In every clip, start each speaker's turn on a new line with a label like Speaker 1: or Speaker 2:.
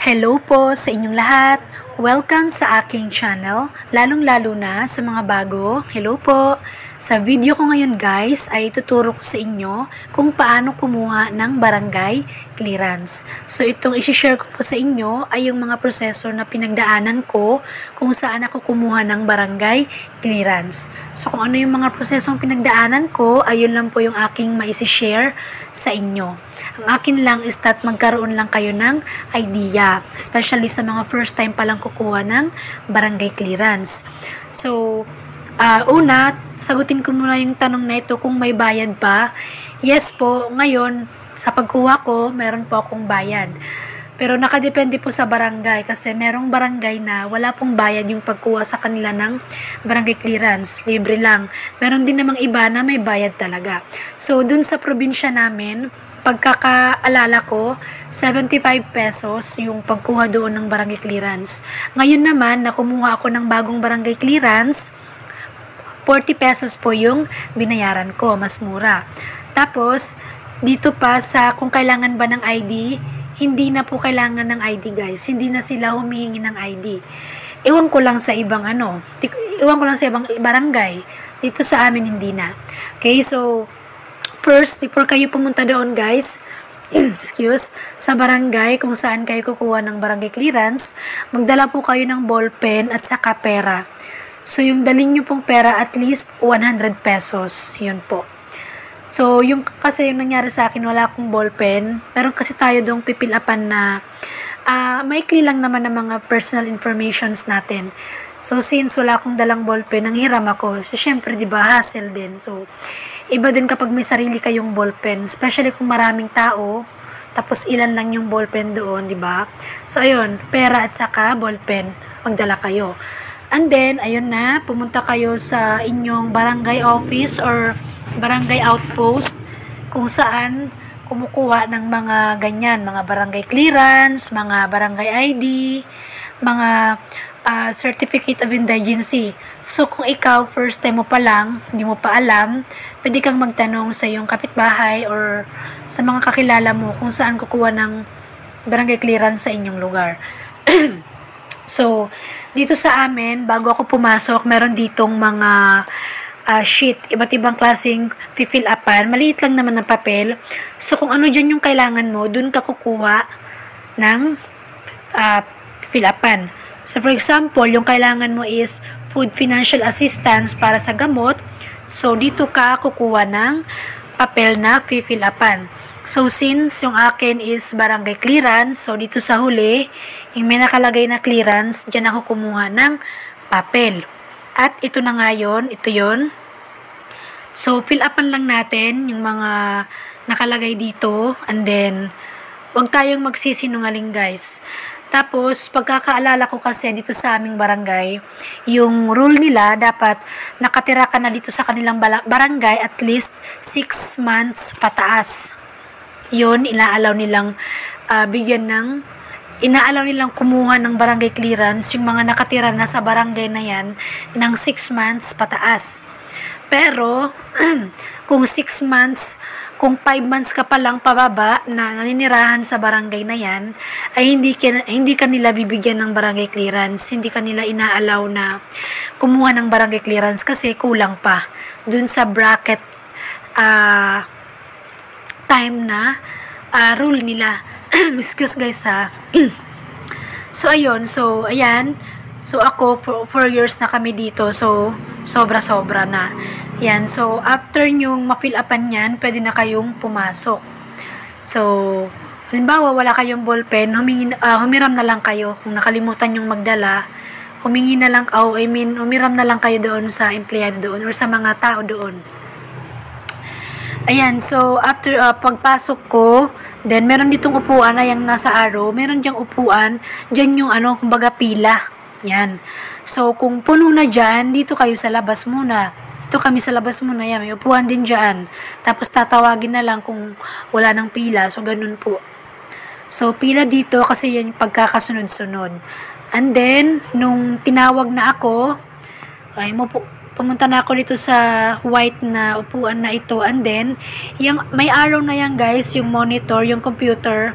Speaker 1: Hello po sa inyong lahat. Welcome sa aking channel, lalong-lalo na sa mga bago. Hello po. Sa video ko ngayon guys ay tuturo ko sa inyo kung paano kumuha ng barangay clearance. So itong isi-share ko po sa inyo ay yung mga proseso na pinagdaanan ko kung saan ako kumuha ng barangay clearance. So kung ano yung mga prosesong pinagdaanan ko, ayun lang po yung aking maisi-share sa inyo. Ang akin lang is that magkaroon lang kayo ng idea, especially sa mga first time palang kukuha ng barangay clearance. So, una, sagutin ko muna yung tanong na ito kung may bayad ba. Yes po, ngayon, sa pagkuha ko, meron po akong bayad. Pero nakadepende po sa barangay kasi merong barangay na wala pong bayad yung pagkuha sa kanila ng barangay clearance. Libre lang. Meron din namang iba na may bayad talaga. So, dun sa probinsya namin, pagkakaalala ko, 75 pesos yung pagkuha doon ng barangay clearance. Ngayon naman, na kumuha ako ng bagong barangay clearance, 40 pesos po yung binayaran ko, mas mura. Tapos, dito pa sa kung kailangan ba ng ID, hindi na po kailangan ng ID guys. Hindi na sila humihingi ng ID. Iwan ko lang sa ibang barangay. Dito sa amin hindi na. Okay, so first, before kayo pumunta doon guys, sa barangay kung saan kayo kukuha ng barangay clearance, magdala po kayo ng ballpen at saka pera. So, yung dalhin nyo pong pera at least 100 pesos. Yun po. So, kasi yung nangyari sa akin, wala akong ballpen. Meron kasi tayo doong pipilapan na maikli lang naman ng mga personal informations natin. So, since wala akong dalang ballpen, nanghiram ako. So, syempre, di ba, hassle din. So, iba din kapag may sarili kayong ballpen, especially kung maraming tao, tapos ilan lang yung ballpen doon, di ba? So, ayun, pera at saka ballpen, magdala kayo. And then, ayun na, pumunta kayo sa inyong barangay office or barangay outpost kung saan kumukuha ng mga ganyan, mga barangay clearance, mga barangay ID, mga certificate of indigency. So, kung ikaw, first time mo pa lang, hindi mo pa alam, pwede kang magtanong sa iyong kapitbahay or sa mga kakilala mo kung saan kukuha ng barangay clearance sa inyong lugar. So, dito sa amin, bago ako pumasok, meron ditong mga sheet, iba't ibang klaseng fill upan. Maliit lang naman ng papel. So, kung ano dyan yung kailangan mo, dun ka kukuha ng fill upan. So, for example, yung kailangan mo is food financial assistance para sa gamot. So, dito ka kukuha ng papel na fill upan. So, since yung akin is barangay clearance, so dito sa huli, yung may nakalagay na clearance, dyan ako kumuha ng papel. At ito na nga yun, ito yun. So, fill upan lang natin yung mga nakalagay dito. And then, huwag tayong magsisinungaling guys. Tapos, pagkakaalala ko kasi dito sa aming barangay, yung rule nila, dapat nakatira ka na dito sa kanilang barangay at least 6 months pataas. Yun, inaalaw nilang kumuha ng barangay clearance yung mga nakatira na sa barangay na yan ng 6 months pataas. Pero, kung 5 months ka pa lang pababa na naninirahan sa barangay na yan, ay hindi ka nila bibigyan ng barangay clearance. Hindi ka nila inaalaw na kumuha ng barangay clearance kasi kulang pa dun sa bracket time na rule nila. Excuse guys ha. So ayun, so ayan. So ako 4 years na kami dito. So sobra-sobra na. Yan. So after nyong ma-fill upan yan, pwede na kayong pumasok. So halimbawa wala kayong ballpen, humiram na lang kayo kung nakalimutan yung magdala. Humiram na lang kayo doon sa empleyado doon or sa mga tao doon. Ayan, so after pagpasok ko, then meron ditong upuan na yung nasa arrow, meron diyang upuan, dyan yung kumbaga pila. Yan. So kung puno na dyan, dito kayo sa labas muna. Dito kami sa labas muna, yan, may upuan din dyan. Tapos tatawagin na lang kung wala ng pila, so ganun po. So pila dito kasi yan yung pagkakasunod-sunod. And then, nung tinawag na ako, pumunta na ako dito sa white na upuan na ito, and then may arrow na yan guys, yung monitor, yung computer,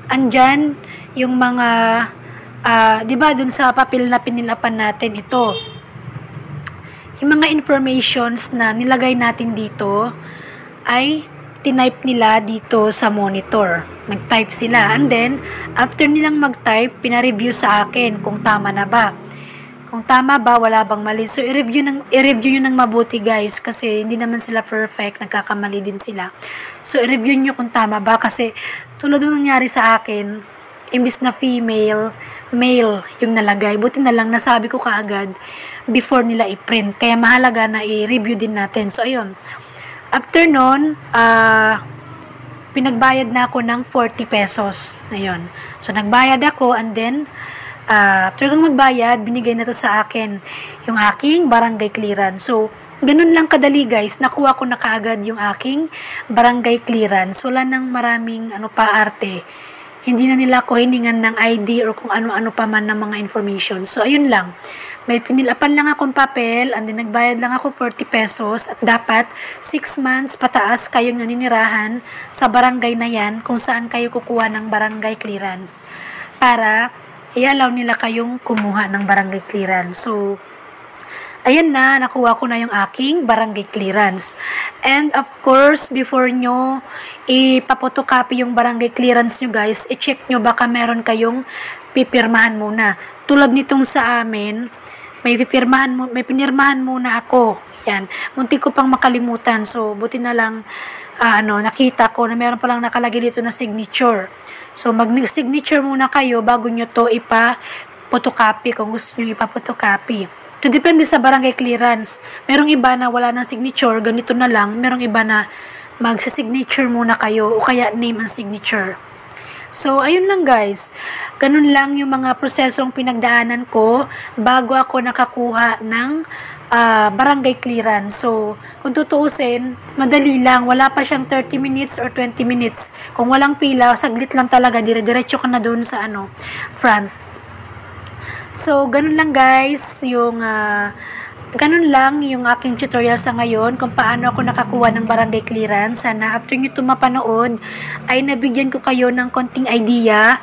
Speaker 1: andyan yung mga, 'di ba dun sa papel na pinilapan natin ito, yung mga informations na nilagay natin dito ay tinype nila dito sa monitor. Nag-type sila. And then, after nilang mag-type, pinareview sa akin kung tama na ba. Kung tama ba, wala bang mali. So, i-review nyo ng mabuti guys kasi hindi naman sila perfect. Nagkakamali din sila. So, i-review nyo kung tama ba kasi tulad ng nangyari sa akin, imbis na female, male yung nalagay. Buti na lang nasabi ko kaagad before nila i-print. Kaya mahalaga na i-review din natin. So, ayun. After nun, pinagbayad na ako ng 40 pesos. Ayun. So, nagbayad ako and then, after kong magbayad, binigay na to sa akin yung aking barangay clearance. So, ganun lang kadali guys. Nakuha ko na kaagad yung aking barangay clearance. Wala nang maraming arte. Hindi na nila ko hiningan ng ID or kung ano-ano pa man ng mga information. So, ayun lang. May pinilapan lang akong papel and then nagbayad lang ako 40 pesos at dapat 6 months pataas kayong naninirahan sa barangay na yan kung saan kayo kukuha ng barangay clearance para i-allow nila kayong kumuha ng barangay clearance. So, ayan na, nakuha ko na yung aking barangay clearance. And of course, before nyo ipapotocopy yung barangay clearance nyo guys, i-check nyo baka meron kayong pipirmahan muna. Tulad nitong sa amin, may pinirmahan muna ako. Yan. Muntik ko pang makalimutan. So, buti na lang, nakita ko na meron palang nakalagay dito na signature. So, mag-signature muna kayo bago nyo to ipa-photocopy kung gusto nyo ipa-photocopy. So, depende sa barangay clearance. Merong iba na wala ng signature, ganito na lang. Merong iba na magsa-signature muna kayo o kaya name and signature. So, ayun lang guys. Ganun lang yung mga prosesong pinagdaanan ko bago ako nakakuha ng barangay clearance. So, kung tutuusin, madali lang. Wala pa siyang 30 minutes or 20 minutes. Kung walang pila, saglit lang talaga. Dire-diretso ka na doon sa front. So, ganun lang guys. Ganun lang yung aking tutorial sa ngayon kung paano ako nakakuha ng barangay clearance. Sana after nyo ito mapanood ay nabigyan ko kayo ng konting idea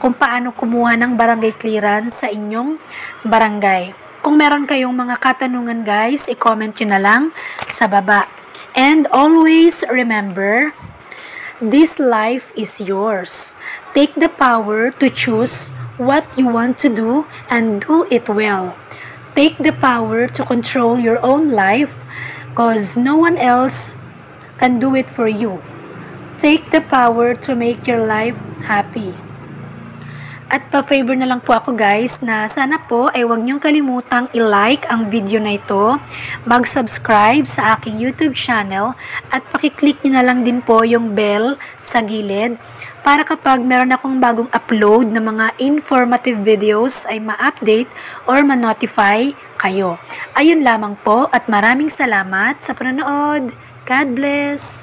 Speaker 1: kung paano kumuha ng barangay clearance sa inyong barangay. Kung meron kayong mga katanungan guys, i-comment nyo na lang sa baba. And always remember, this life is yours. Take the power to choose what you want to do and do it well. Take the power to control your own life because no one else can do it for you. Take the power to make your life happy. At pa-favor na lang po ako guys na sana po ay huwag niyong kalimutang i-like ang video na ito, mag-subscribe sa aking YouTube channel at pakiclick niyo na lang din po yung bell sa gilid para kapag meron akong bagong upload na mga informative videos ay ma-update or ma-notify kayo. Ayun lamang po at maraming salamat sa panonood. God bless!